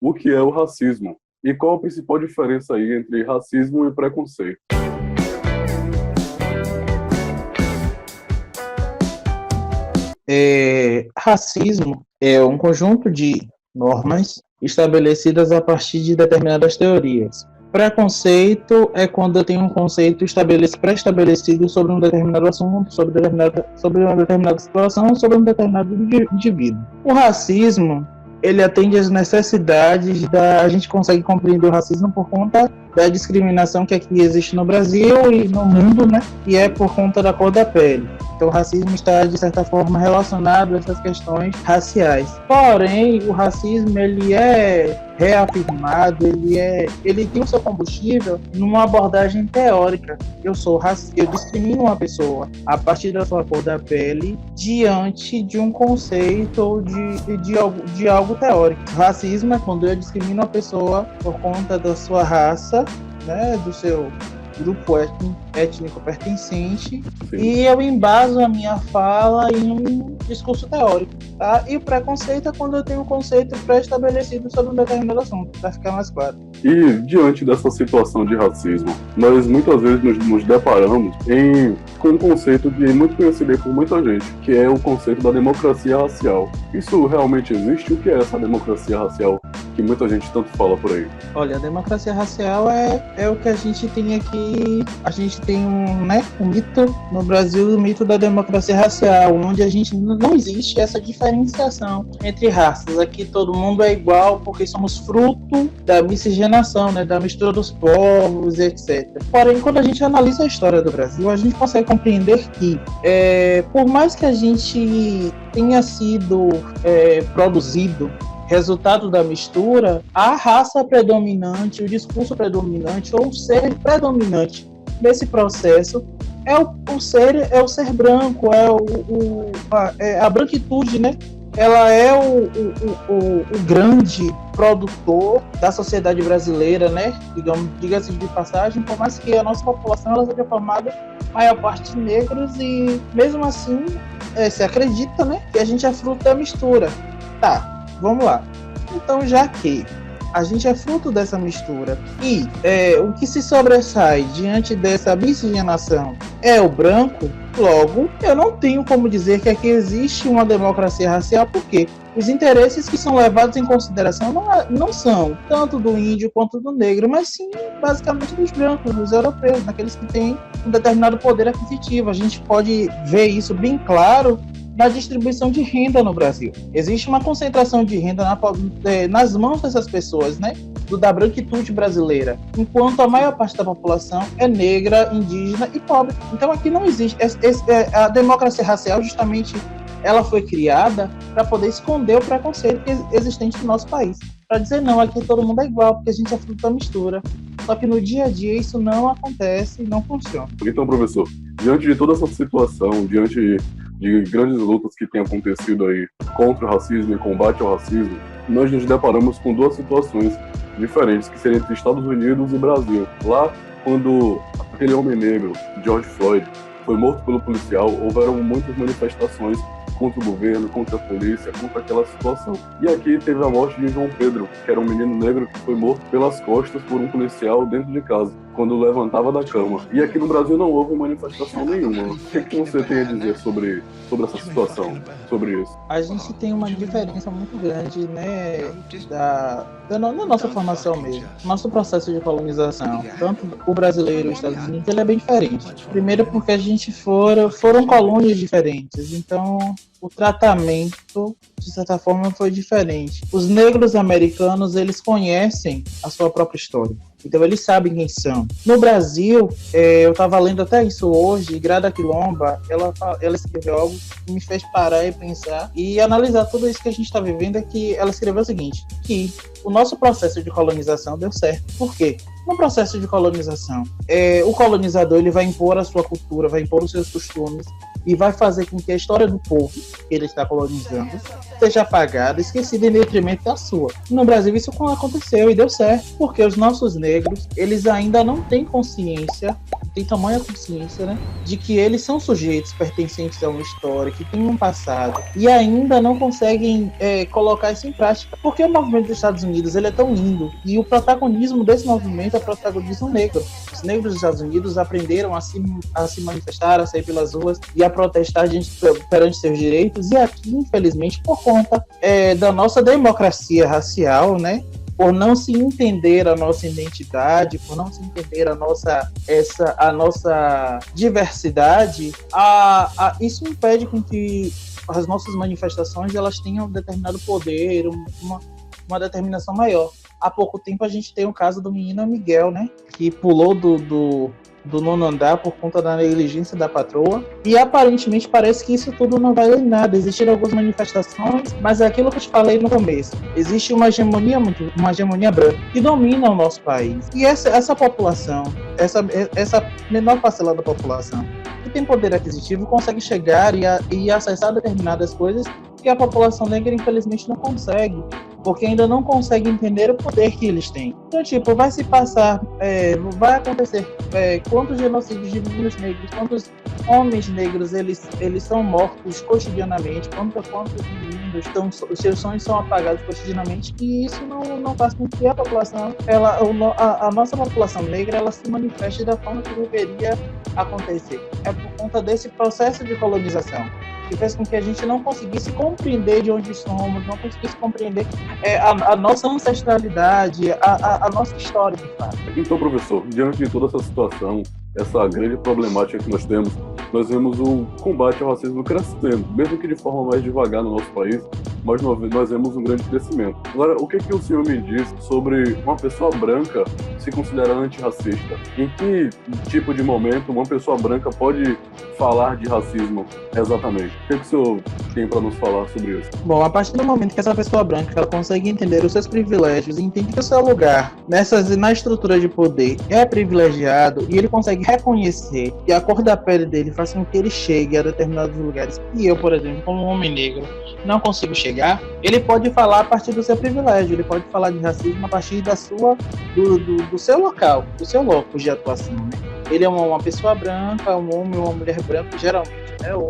o que é o racismo e qual a principal diferença aí entre racismo e preconceito. Racismo é um conjunto de normas estabelecidas a partir de determinadas teorias. Preconceito é quando eu tenho um conceito pré-estabelecido sobre um determinado assunto, sobre uma determinada situação, sobre um determinado indivíduo. O racismo, ele atende às necessidades a gente consegue compreender o racismo por conta da discriminação que aqui existe no Brasil e no mundo, né? E é por conta da cor da pele. Então, o racismo está, de certa forma, relacionado a essas questões raciais. Porém, o racismo, ele é reafirmado, ele tem o seu combustível numa abordagem teórica. Eu discrimino uma pessoa a partir da sua cor da pele diante de um conceito ou de algo teórico. O racismo é quando eu discrimino uma pessoa por conta da sua raça, né, do seu grupo étnico pertencente. Sim. E eu embaso a minha fala em um discurso teórico, tá? E o preconceito é quando eu tenho um conceito pré-estabelecido sobre um determinado assunto, para ficar mais claro. E diante dessa situação de racismo, nós muitas vezes nos deparamos com um conceito que é muito conhecido por muita gente, que é o conceito da democracia racial. Isso realmente existe? O que é essa democracia racial que muita gente tanto fala por aí? Olha, a democracia racial é o que a gente tem aqui. A gente tem um mito no Brasil, o mito da democracia racial, onde a gente não existe essa diferenciação entre raças. Aqui todo mundo é igual porque somos fruto da miscigenação, né, da mistura dos povos, etc. Porém, quando a gente analisa a história do Brasil, a gente consegue compreender que, por mais que a gente tenha sido produzido resultado da mistura, a raça predominante, o discurso predominante ou o ser predominante nesse processo é o ser branco, a branquitude, né? Ela é o grande produtor da sociedade brasileira, né? Diga-se de passagem, por mais que a nossa população ela seja formada maior parte de negros e mesmo assim se acredita, né, que a gente é fruto da mistura. Tá, vamos lá. Então, já que a gente é fruto dessa mistura e o que se sobressai diante dessa miscigenação é o branco, logo, eu não tenho como dizer que aqui existe uma democracia racial, porque os interesses que são levados em consideração não são tanto do índio quanto do negro, mas sim, basicamente, dos brancos, dos europeus, daqueles que têm um determinado poder aquisitivo. A gente pode ver isso bem claro na distribuição de renda no Brasil. Existe uma concentração de renda nas mãos dessas pessoas, né? Da branquitude brasileira, enquanto a maior parte da população é negra, indígena e pobre. Então aqui não existe. A democracia racial, justamente, ela foi criada para poder esconder o preconceito existente no nosso país. Para dizer, não, aqui todo mundo é igual, porque a gente é fruto da mistura. Só que no dia a dia isso não acontece e não funciona. Então, professor, diante de toda essa situação, diante de grandes lutas que têm acontecido aí contra o racismo e combate ao racismo, nós nos deparamos com duas situações diferentes, que seriam entre Estados Unidos e Brasil. Lá, quando aquele homem negro, George Floyd, foi morto pelo policial, houveram muitas manifestações contra o governo, contra a polícia, contra aquela situação. E aqui teve a morte de João Pedro, que era um menino negro que foi morto pelas costas por um policial dentro de casa, quando levantava da cama. E aqui no Brasil não houve manifestação nenhuma. O que você tem a dizer sobre essa situação, sobre isso? A gente tem uma diferença muito grande, né, da nossa formação mesmo. Nosso processo de colonização, tanto o brasileiro e os Estados Unidos, ele é bem diferente. Primeiro porque a gente foram colônias diferentes, então o tratamento, de certa forma, foi diferente. Os negros americanos, eles conhecem a sua própria história. Então, eles sabem quem são. No Brasil, eu estava lendo até isso hoje, Grada Quilomba, ela escreveu algo que me fez parar e pensar e analisar tudo isso que a gente está vivendo, é que ela escreveu o seguinte, que o nosso processo de colonização deu certo. Por quê? No processo de colonização, o colonizador ele vai impor a sua cultura, vai impor os seus costumes, e vai fazer com que a história do povo que ele está colonizando seja apagada, esquecida em detrimento da sua. No Brasil isso aconteceu e deu certo, porque os nossos negros, eles ainda não têm consciência, têm tamanha consciência, né, de que eles são sujeitos pertencentes a uma história, que tem um passado, e ainda não conseguem colocar isso em prática, porque o movimento dos Estados Unidos ele é tão lindo, e o protagonismo desse movimento é o protagonismo negro. Os negros dos Estados Unidos aprenderam a se manifestar, a sair pelas ruas e a protestar perante seus direitos, e aqui, infelizmente, por conta da nossa democracia racial, né, por não se entender a nossa identidade, por não se entender a nossa diversidade, isso impede com que as nossas manifestações elas tenham um determinado poder, uma determinação maior. Há pouco tempo a gente tem o caso do menino Miguel, né, que pulou do 9º andar por conta da negligência da patroa, e aparentemente parece que isso tudo não vale nada. Existiram algumas manifestações, mas é aquilo que eu te falei no começo, existe uma hegemonia branca que domina o nosso país, e essa população, essa menor parcela da população que tem poder aquisitivo consegue chegar e acessar determinadas coisas que a população negra infelizmente não consegue, porque ainda não consegue entender o poder que eles têm. Então, vai se passar, vai acontecer quantos genocídios de meninos negros, quantos homens negros eles são mortos cotidianamente, quantos meninos os seus sonhos são apagados cotidianamente, e isso não faz com que a população, a nossa população negra, ela se manifeste da forma que deveria acontecer. É por conta desse processo de colonização que fez com que a gente não conseguisse compreender de onde somos, não conseguisse compreender a nossa ancestralidade, a nossa história, de fato. Então, professor, diante de toda essa situação, essa grande problemática que nós temos, nós vemos o combate ao racismo crescendo, mesmo que de forma mais devagar no nosso país, mas nós vemos um grande crescimento. Agora, o que o senhor me diz sobre uma pessoa branca se considerar antirracista? Em que tipo de momento uma pessoa branca pode falar de racismo exatamente? O que o senhor tem para nos falar sobre isso? Bom, a partir do momento que essa pessoa branca ela consegue entender os seus privilégios, entende que o seu lugar na estrutura de poder é privilegiado, e ele consegue reconhecer que a cor da pele dele faz com que ele chegue a determinados lugares que eu, por exemplo, como um homem negro, não consigo chegar, ele pode falar a partir do seu privilégio, ele pode falar de racismo a partir do seu local, do seu locus de atuação, né? Ele é uma pessoa branca, um homem ou uma mulher branca, geralmente, né, o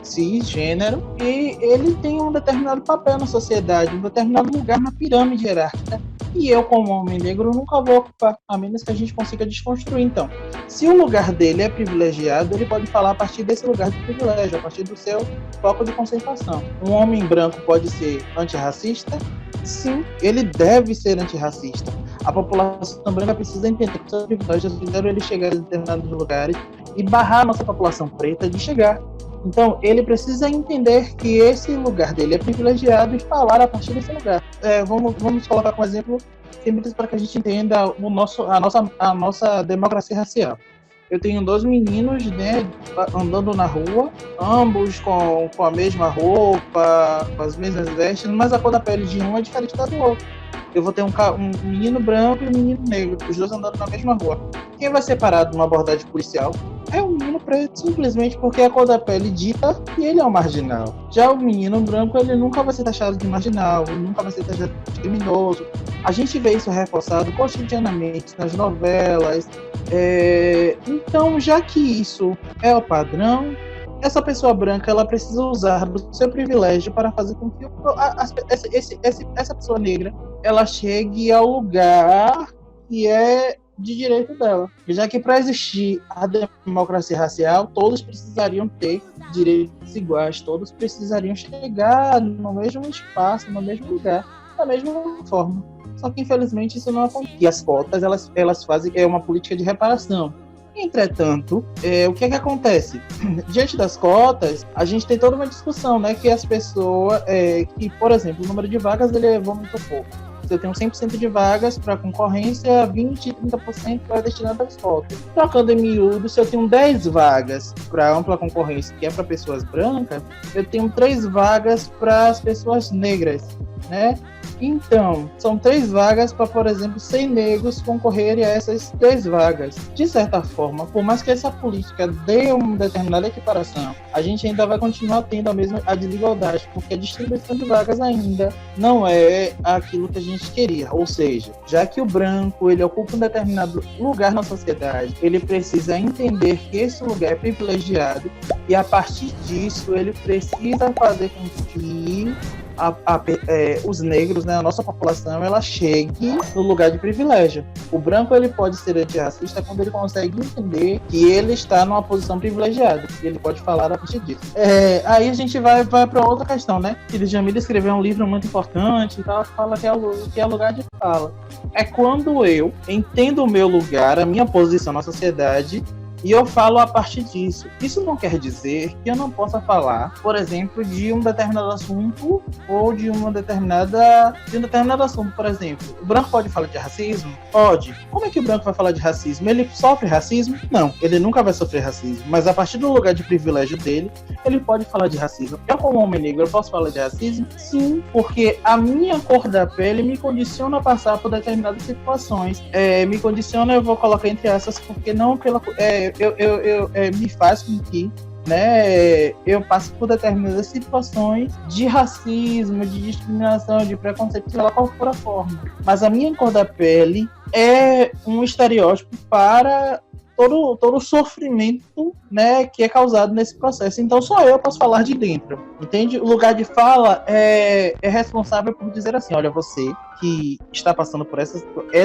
cisgênero, e ele tem um determinado papel na sociedade, um determinado lugar na pirâmide hierárquica, e eu, como homem negro, nunca vou ocupar, a menos que a gente consiga desconstruir. Então, se o lugar dele é privilegiado, ele pode falar a partir desse lugar de privilégio, a partir do seu foco de concentração. Um homem branco pode ser antirracista? Sim, ele deve ser antirracista. A população branca precisa entender que os seus privilégios fizeram ele chegar a determinados lugares e barrar a nossa população preta de chegar. Então, ele precisa entender que esse lugar dele é privilegiado e falar a partir desse lugar. Vamos colocar como exemplo simples para que a gente entenda a nossa democracia racial. Eu tenho 2 meninos, né, andando na rua, ambos com a mesma roupa, com as mesmas vestes, mas a cor da pele de um é diferente da do outro. Eu vou ter um menino branco e um menino negro, os dois andando na mesma rua. Quem vai separar de uma abordagem policial é o menino preto, simplesmente porque a cor da pele dita que ele é um marginal. Já o menino branco, ele nunca vai ser taxado de marginal, ele nunca vai ser taxado de criminoso. A gente vê isso reforçado cotidianamente nas novelas. Então, já que isso é o padrão, essa pessoa branca ela precisa usar do seu privilégio para fazer com que essa pessoa negra ela chegue ao lugar que é de direito dela. Já que para existir a democracia racial, todos precisariam ter direitos iguais, todos precisariam chegar no mesmo espaço, no mesmo lugar, da mesma forma. Só que infelizmente isso não acontece. E as cotas elas fazem uma política de reparação. Entretanto, o que acontece? Diante das cotas, a gente tem toda uma discussão, né? Que as pessoas, que, por exemplo, o número de vagas ele é muito pouco. Se eu tenho 100% de vagas para concorrência, 20% e 30% é destinado às cotas. Trocando em miúdo, se eu tenho 10 vagas para ampla concorrência, que é para pessoas brancas, eu tenho 3 vagas para as pessoas negras, né? Então, são 3 vagas para, por exemplo, 100 negros concorrerem a essas 3 vagas. De certa forma, por mais que essa política dê uma determinada equiparação, a gente ainda vai continuar tendo a desigualdade, porque a distribuição de vagas ainda não é aquilo que a gente queria. Ou seja, já que o branco ele ocupa um determinado lugar na sociedade, ele precisa entender que esse lugar é privilegiado e, a partir disso, ele precisa fazer com que os negros, né, a nossa população, ela chegue no lugar de privilégio. O branco ele pode ser antirracista quando ele consegue entender que ele está numa posição privilegiada, e ele pode falar a partir disso. Aí a gente vai para outra questão, né? Que Djamila escreveu um livro muito importante e tal, fala que é lugar de fala. É quando eu entendo o meu lugar, a minha posição na sociedade, e eu falo a partir disso. Isso não quer dizer que eu não possa falar, por exemplo, de um determinado assunto ou de um determinado assunto. Por exemplo, o branco pode falar de racismo? Pode. Como é que o branco vai falar de racismo? Ele sofre racismo? Não, ele nunca vai sofrer racismo. Mas a partir do lugar de privilégio dele, ele pode falar de racismo. Eu, como homem negro, eu posso falar de racismo? Sim, porque a minha cor da pele me condiciona a passar por determinadas situações. Me condiciona, eu vou colocar entre essas, porque não pela... me faz com que, né, eu passe por determinadas situações de racismo, de discriminação, de preconceito, seja lá qual for a forma. Mas a minha cor da pele é um estereótipo para todo o sofrimento, né, que é causado nesse processo. Então só eu posso falar de dentro, entende? O lugar de fala é responsável por dizer assim, olha, você que está passando por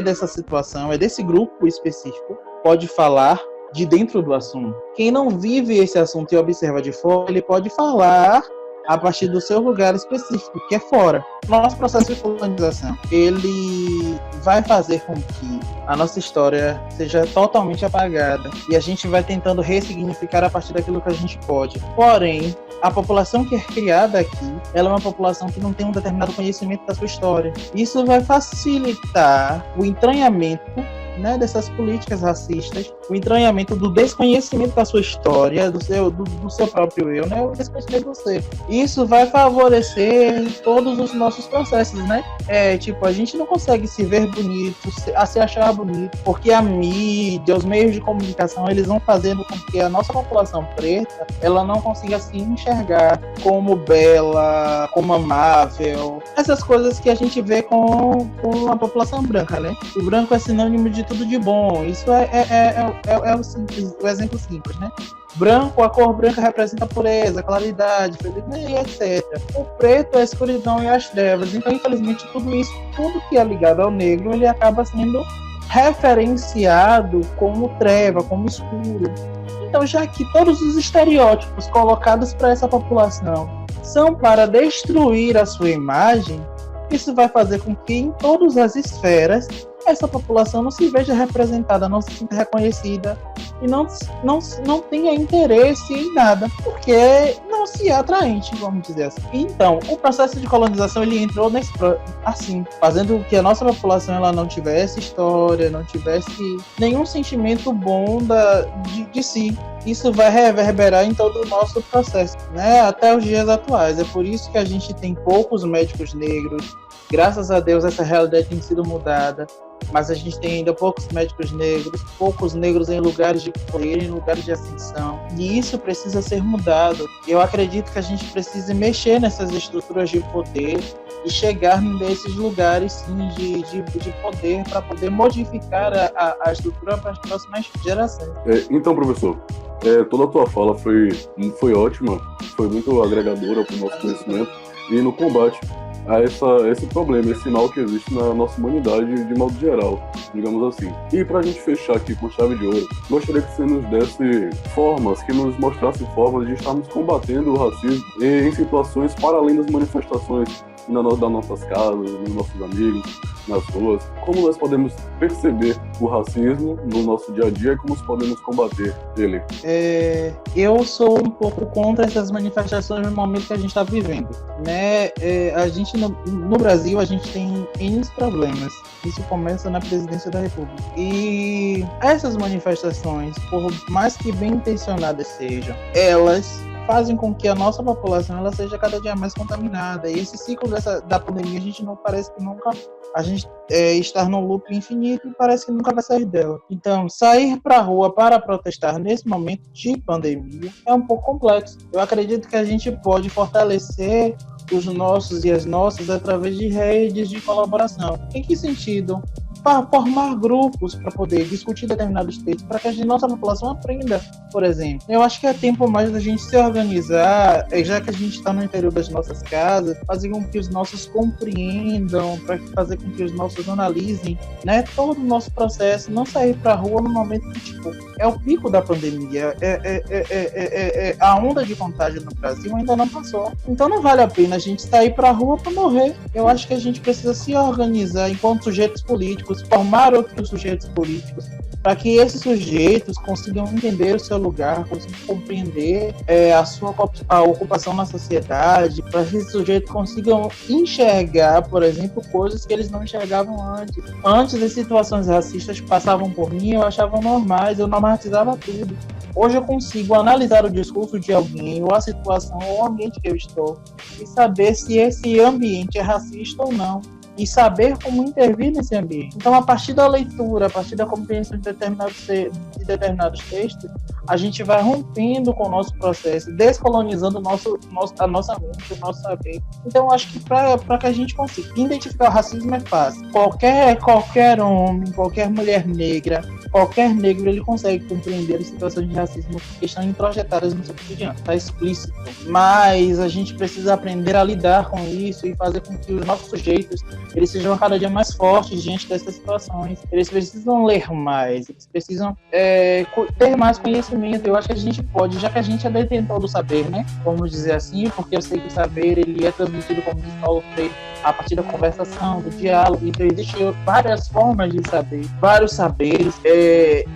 dessa situação, é desse grupo específico, pode falar de dentro do assunto. Quem não vive esse assunto e observa de fora, ele pode falar a partir do seu lugar específico, que é fora. Nosso processo de colonização, ele vai fazer com que a nossa história seja totalmente apagada e a gente vai tentando ressignificar a partir daquilo que a gente pode. Porém, a população que é criada aqui, ela é uma população que não tem um determinado conhecimento da sua história. Isso vai facilitar o entranhamento, né, dessas políticas racistas, o entranhamento do desconhecimento da sua história, do seu próprio eu, né, o desconhecimento do você. Isso vai favorecer todos os nossos processos, né? A gente não consegue se ver bonito, se achar bonito, porque a mídia, os meios de comunicação, eles vão fazendo com que a nossa população preta, ela não consiga se enxergar como bela, como amável, essas coisas que a gente vê com a população branca, né? O branco é sinônimo de tudo de bom. Isso é o exemplo simples, né? Branco, a cor branca representa a pureza, a claridade, e etc. O preto é a escuridão e as trevas. Então, infelizmente, tudo que é ligado ao negro, ele acaba sendo referenciado como treva, como escuro. Então, já que todos os estereótipos colocados para essa população são para destruir a sua imagem, isso vai fazer com que em todas as esferas essa população não se veja representada, não se sinta reconhecida e não tenha interesse em nada, porque não se é atraente, vamos dizer assim. Então, o processo de colonização, ele entrou assim, fazendo que a nossa população ela não tivesse história, não tivesse nenhum sentimento bom de si. Isso vai reverberar em todo o nosso processo, né, até os dias atuais. É por isso que a gente tem poucos médicos negros. Graças a Deus essa realidade tem sido mudada, mas a gente tem ainda poucos médicos negros em lugares de poder, em lugares de ascensão, e isso precisa ser mudado. Eu acredito que a gente precisa mexer nessas estruturas de poder e chegar nesses lugares sim, de poder, para poder modificar a estrutura para as próximas gerações. Então, professor, toda a tua fala foi ótima, foi muito agregadora para o nosso conhecimento e no combate a esse problema, esse mal que existe na nossa humanidade de modo geral, digamos assim. E pra gente fechar aqui com chave de ouro, gostaria que você nos desse formas, que nos mostrasse formas de estarmos combatendo o racismo em situações para além das manifestações das nossas casas, dos nossos amigos, nas ruas. Como nós podemos perceber o racismo no nosso dia a dia e como nós podemos combater ele? Eu sou um pouco contra essas manifestações no momento que a gente está vivendo, né? A gente no Brasil a gente tem N problemas. Isso começa na presidência da República. E essas manifestações, por mais que bem intencionadas sejam, elas fazem com que a nossa população ela seja cada dia mais contaminada. E esse ciclo da pandemia, a gente não parece que nunca... A gente estar num loop infinito e parece que nunca vai sair dela. Então, sair para a rua para protestar nesse momento de pandemia é um pouco complexo. Eu acredito que a gente pode fortalecer os nossos e as nossas através de redes de colaboração. Em que sentido? Para formar grupos para poder discutir determinados textos, para que a nossa população aprenda, por exemplo. Eu acho que é tempo mais da gente se organizar, já que a gente está no interior das nossas casas, fazer com que os nossos compreendam, para fazer com que os nossos analisem, né, todo o nosso processo, não sair para a rua no momento que, tipo, é o pico da pandemia, a onda de contágio no Brasil ainda não passou. Então não vale a pena a gente sair para a rua para morrer. Eu acho que a gente precisa se organizar enquanto sujeitos políticos, formar outros sujeitos políticos, para que esses sujeitos consigam entender o seu lugar, consigam compreender a ocupação na sociedade, para que esses sujeitos consigam enxergar, por exemplo, coisas que eles não enxergavam antes. Antes, as situações racistas passavam por mim, eu achava normais, eu normatizava tudo. Hoje eu consigo analisar o discurso de alguém, ou a situação, ou o ambiente que eu estou, e saber se esse ambiente é racista ou não, e saber como intervir nesse ambiente. Então, a partir da leitura, a partir da compreensão de determinados textos, a gente vai rompendo com o nosso processo, descolonizando a nossa mente, o nosso saber. Então, acho que para que a gente consiga identificar o racismo é fácil. Qualquer homem, qualquer mulher negra, qualquer negro, ele consegue compreender as situações de racismo que estão introjetadas no seu cotidiano. Está explícito. Mas a gente precisa aprender a lidar com isso e fazer com que os nossos sujeitos eles sejam cada dia mais fortes diante dessas situações. Eles precisam ler mais, eles precisam ter mais conhecimento. Eu acho que a gente pode, já que a gente é detentor do saber, né? Vamos dizer assim, porque eu sei que o saber ele é transmitido, como diz Paulo Freire, a partir da conversação, do diálogo. Então existem várias formas de saber, vários saberes.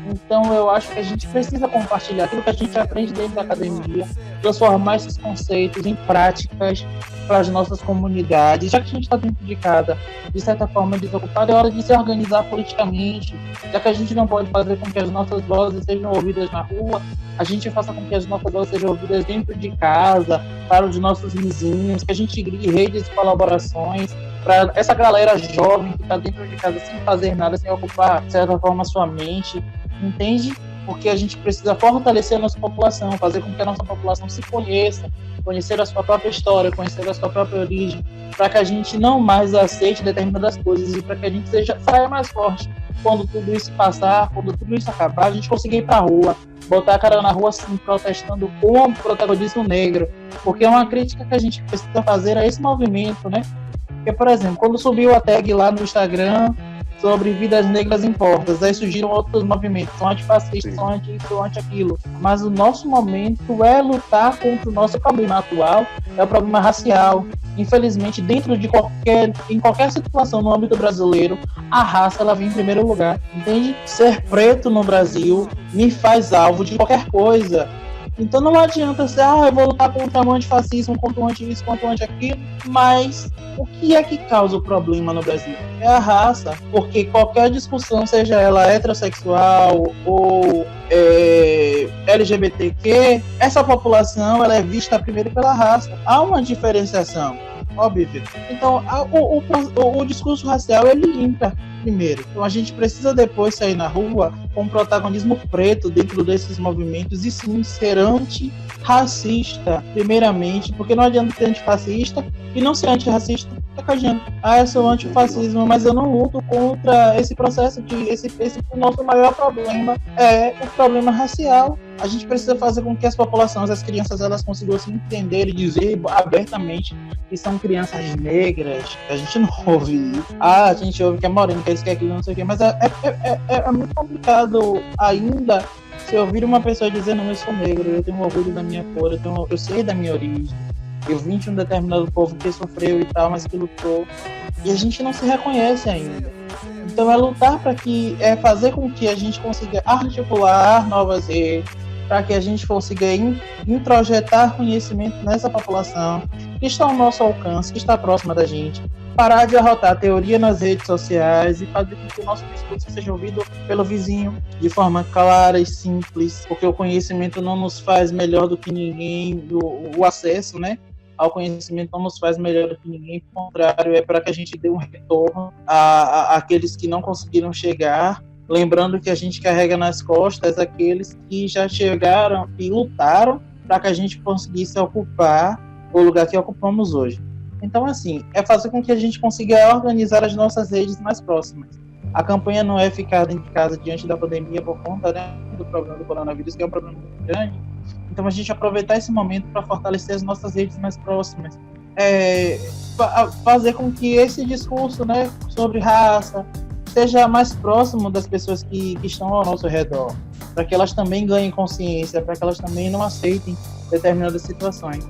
Então eu acho que a gente precisa compartilhar aquilo que a gente aprende dentro da academia, transformar esses conceitos em práticas para as nossas comunidades. Já que a gente está dentro de casa, de certa forma desocupado, é hora de se organizar politicamente. Já que a gente não pode fazer com que as nossas vozes sejam ouvidas na rua, a gente faça com que as nossas vozes sejam ouvidas dentro de casa, para os nossos vizinhos, que a gente crie redes de colaborações para essa galera jovem que está dentro de casa sem fazer nada, sem ocupar, de certa forma, sua mente, entende? Porque a gente precisa fortalecer a nossa população, fazer com que a nossa população se conheça, conhecer a sua própria história, conhecer a sua própria origem, para que a gente não mais aceite determinadas coisas e para que a gente saia mais forte. Quando tudo isso passar, quando tudo isso acabar, a gente conseguir ir para a rua, botar a cara na rua assim, protestando com o protagonismo negro, porque é uma crítica que a gente precisa fazer a esse movimento, né? Porque, por exemplo, quando subiu a tag lá no Instagram sobre vidas negras importas, aí surgiram outros movimentos, são antifascistas, são anti-isso, são anti-aquilo. Mas o nosso momento é lutar contra o nosso problema atual, é o problema racial. Infelizmente, em qualquer situação no âmbito brasileiro, a raça ela vem em primeiro lugar, entende? Ser preto no Brasil me faz alvo de qualquer coisa. Então não adianta ser, eu vou lutar contra o antifascismo, contra o anti-isso, contra o anti-aquilo, mas o que é que causa o problema no Brasil? É a raça, porque qualquer discussão, seja ela heterossexual ou LGBTQ, essa população ela é vista primeiro pela raça. Há uma diferenciação, óbvio. Então o discurso racial ele entra primeiro. Então a gente precisa depois sair na rua com protagonismo preto dentro desses movimentos e sim ser antirracista, primeiramente, porque não adianta ser antifascista e não ser antirracista. Eu sou antifascismo, mas eu não luto contra esse processo o nosso maior problema é o problema racial. A gente precisa fazer com que as populações, as crianças, elas consigam se entender e dizer abertamente que são crianças negras. A gente não ouve isso. A gente ouve que é moreno, que é isso, que é aquilo, não sei o quê. Mas é muito complicado ainda se ouvir uma pessoa dizer, não, eu sou negro, eu tenho orgulho da minha cor, eu sei da minha origem. Eu vim de um determinado povo que sofreu e tal, mas que lutou. E a gente não se reconhece ainda. Então é lutar é fazer com que a gente consiga articular novas redes, para que a gente consiga introjetar conhecimento nessa população que está ao nosso alcance, que está próxima da gente. parar de arrotar a teoria nas redes sociais e fazer com que o nosso discurso seja ouvido pelo vizinho de forma clara e simples, porque o conhecimento não nos faz melhor do que ninguém, o acesso, né, ao conhecimento não nos faz melhor do que ninguém, pelo contrário, é para que a gente dê um retorno àqueles que não conseguiram chegar, lembrando que a gente carrega nas costas aqueles que já chegaram e lutaram para que a gente conseguisse ocupar o lugar que ocupamos hoje. Então, assim, é fazer com que a gente consiga organizar as nossas redes mais próximas. A campanha não é ficar dentro de casa diante da pandemia por conta, né, do problema do coronavírus, que é um problema muito grande. Então, a gente aproveitar esse momento para fortalecer as nossas redes mais próximas. Fazer com que esse discurso, né, sobre raça seja mais próximo das pessoas que estão ao nosso redor, para que elas também ganhem consciência, para que elas também não aceitem determinadas situações.